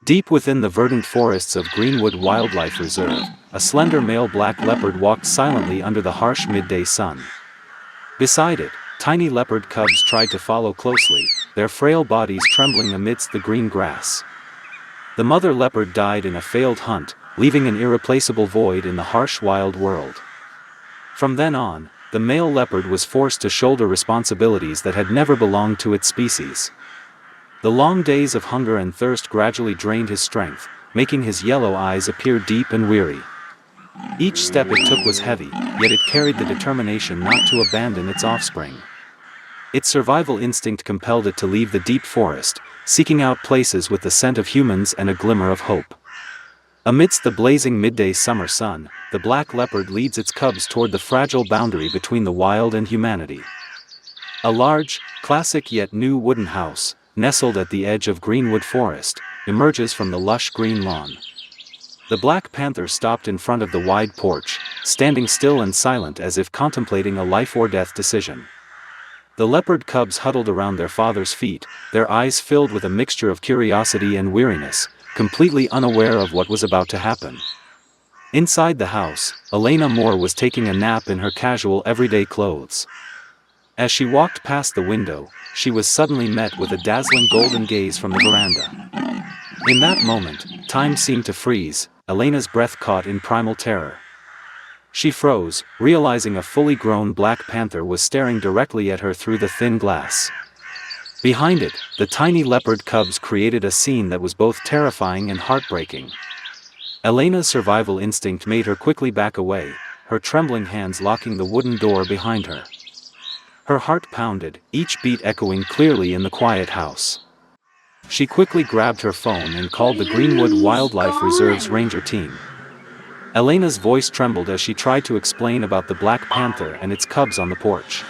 Deep within the verdant forests of Greenwood Wildlife Reserve, a slender male black leopard walked silently under the harsh midday sun. Beside it, tiny leopard cubs tried to follow closely, their frail bodies trembling amidst the green grass. The mother leopard died in a failed hunt, leaving an irreplaceable void in the harsh wild world. From then on, the male leopard was forced to shoulder responsibilities that had never belonged to its species. The long days of hunger and thirst gradually drained his strength, making his yellow eyes appear deep and weary. Each step it took was heavy, yet it carried the determination not to abandon its offspring. Its survival instinct compelled it to leave the deep forest, seeking out places with the scent of humans and a glimmer of hope. Amidst the blazing midday summer sun, the black leopard leads its cubs toward the fragile boundary between the wild and humanity. A large, classic yet new wooden house, nestled at the edge of Greenwood Forest, emerges from the lush green lawn. The Black Panther stopped in front of the wide porch, standing still and silent as if contemplating a life-or-death decision. The leopard cubs huddled around their father's feet, their eyes filled with a mixture of curiosity and weariness, completely unaware of what was about to happen. Inside the house, Elena Moore was taking a nap in her casual everyday clothes. As she walked past the window, she was suddenly met with a dazzling golden gaze from the veranda. In that moment, time seemed to freeze, Elena's breath caught in primal terror. She froze, realizing a fully grown black panther was staring directly at her through the thin glass. Behind it, the tiny leopard cubs created a scene that was both terrifying and heartbreaking. Elena's survival instinct made her quickly back away, her trembling hands locking the wooden door behind her. Her heart pounded, each beat echoing clearly in the quiet house. She quickly grabbed her phone and called the Greenwood Wildlife Reserve's ranger team. Elena's voice trembled as she tried to explain about the black panther and its cubs on the porch.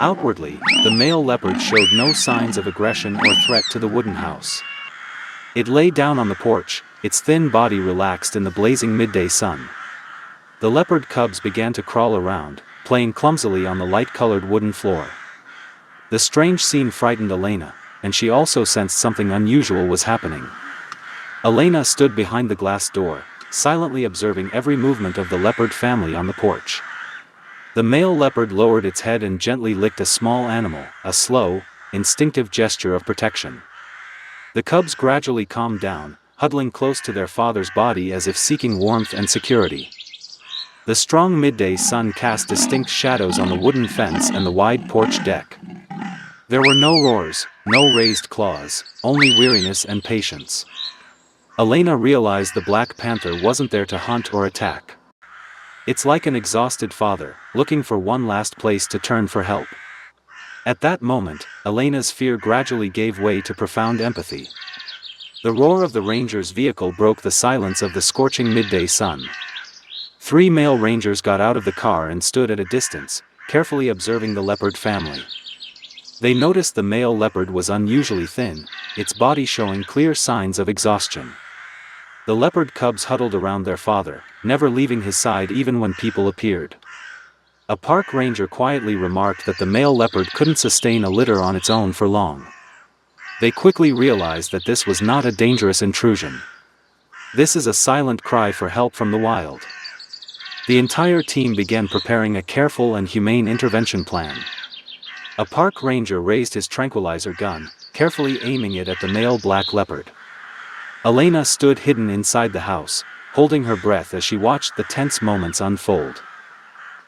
Outwardly, the male leopard showed no signs of aggression or threat to the wooden house. It lay down on the porch, its thin body relaxed in the blazing midday sun. The leopard cubs began to crawl around, playing clumsily on the light-colored wooden floor. The strange scene frightened Elena, and she also sensed something unusual was happening. Elena stood behind the glass door, silently observing every movement of the leopard family on the porch. The male leopard lowered its head and gently licked a small animal, a slow, instinctive gesture of protection. The cubs gradually calmed down, huddling close to their father's body as if seeking warmth and security. The strong midday sun cast distinct shadows on the wooden fence and the wide porch deck. There were no roars, no raised claws, only weariness and patience. Elena realized the Black Panther wasn't there to hunt or attack. It's like an exhausted father, looking for one last place to turn for help. At that moment, Elena's fear gradually gave way to profound empathy. The roar of the ranger's vehicle broke the silence of the scorching midday sun. 3 male rangers got out of the car and stood at a distance, carefully observing the leopard family. They noticed the male leopard was unusually thin, its body showing clear signs of exhaustion. The leopard cubs huddled around their father, never leaving his side even when people appeared. A park ranger quietly remarked that the male leopard couldn't sustain a litter on its own for long. They quickly realized that this was not a dangerous intrusion. This is a silent cry for help from the wild. The entire team began preparing a careful and humane intervention plan. A park ranger raised his tranquilizer gun, carefully aiming it at the male black leopard. Elena stood hidden inside the house, holding her breath as she watched the tense moments unfold.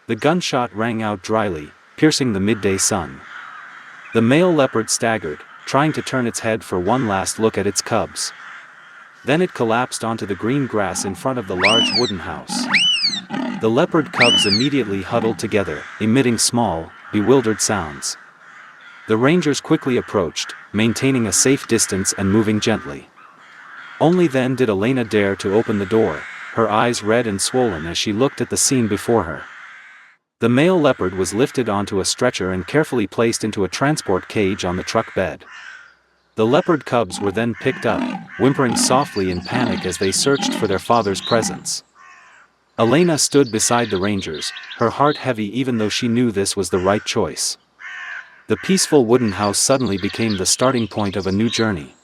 The gunshot rang out dryly, piercing the midday sun. The male leopard staggered, trying to turn its head for one last look at its cubs. Then it collapsed onto the green grass in front of the large wooden house. The leopard cubs immediately huddled together, emitting small, bewildered sounds. The rangers quickly approached, maintaining a safe distance and moving gently. Only then did Elena dare to open the door, her eyes red and swollen as she looked at the scene before her. The male leopard was lifted onto a stretcher and carefully placed into a transport cage on the truck bed. The leopard cubs were then picked up, whimpering softly in panic as they searched for their father's presence. Elena stood beside the rangers, her heart heavy even though she knew this was the right choice. The peaceful wooden house suddenly became the starting point of a new journey.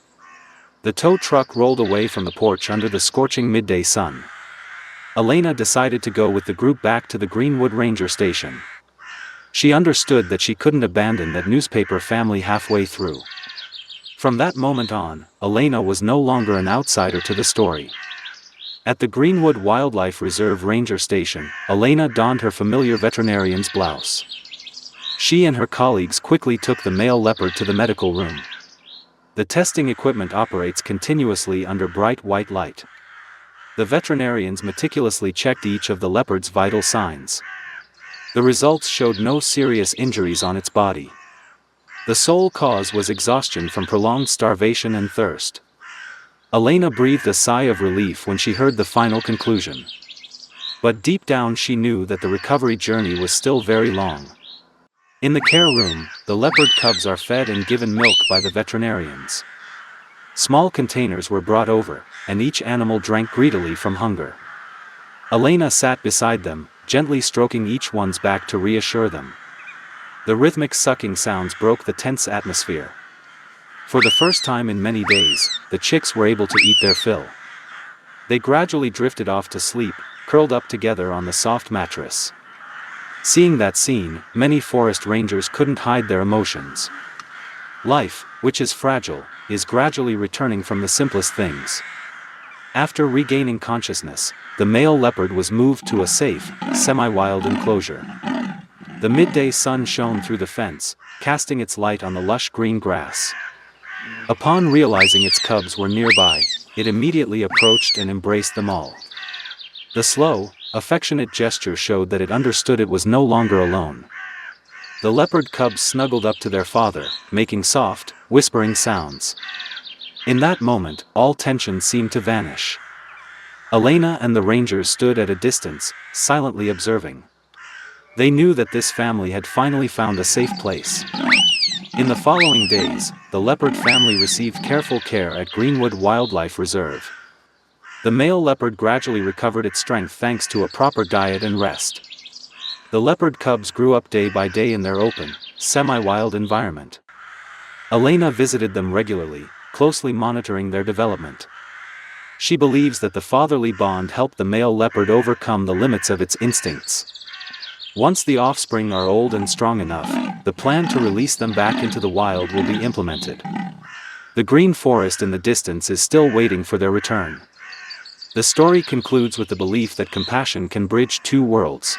The tow truck rolled away from the porch under the scorching midday sun. Elena decided to go with the group back to the Greenwood Ranger Station. She understood that she couldn't abandon that newspaper family halfway through. From that moment on, Elena was no longer an outsider to the story. At the Greenwood Wildlife Reserve Ranger Station, Elena donned her familiar veterinarian's blouse. She and her colleagues quickly took the male leopard to the medical room. The testing equipment operates continuously under bright white light. The veterinarians meticulously checked each of the leopard's vital signs. The results showed no serious injuries on its body. The sole cause was exhaustion from prolonged starvation and thirst. Elena breathed a sigh of relief when she heard the final conclusion. But deep down she knew that the recovery journey was still very long. In the care room, the leopard cubs are fed and given milk by the veterinarians. Small containers were brought over, and each animal drank greedily from hunger. Elena sat beside them, gently stroking each one's back to reassure them. The rhythmic sucking sounds broke the tense atmosphere. For the first time in many days, the chicks were able to eat their fill. They gradually drifted off to sleep, curled up together on the soft mattress. Seeing that scene, many forest rangers couldn't hide their emotions. Life, which is fragile, is gradually returning from the simplest things. After regaining consciousness, the male leopard was moved to a safe, semi-wild enclosure. The midday sun shone through the fence, casting its light on the lush green grass. Upon realizing its cubs were nearby, it immediately approached and embraced them all. The slow, affectionate gesture showed that it understood it was no longer alone. The leopard cubs snuggled up to their father, making soft, whispering sounds. In that moment, all tension seemed to vanish. Elena and the rangers stood at a distance, silently observing. They knew that this family had finally found a safe place. In the following days, the leopard family received careful care at Greenwood Wildlife Reserve. The male leopard gradually recovered its strength thanks to a proper diet and rest. The leopard cubs grew up day by day in their open, semi-wild environment. Elena visited them regularly, closely monitoring their development. She believes that the fatherly bond helped the male leopard overcome the limits of its instincts. Once the offspring are old and strong enough, the plan to release them back into the wild will be implemented. The green forest in the distance is still waiting for their return. The story concludes with the belief that compassion can bridge two worlds.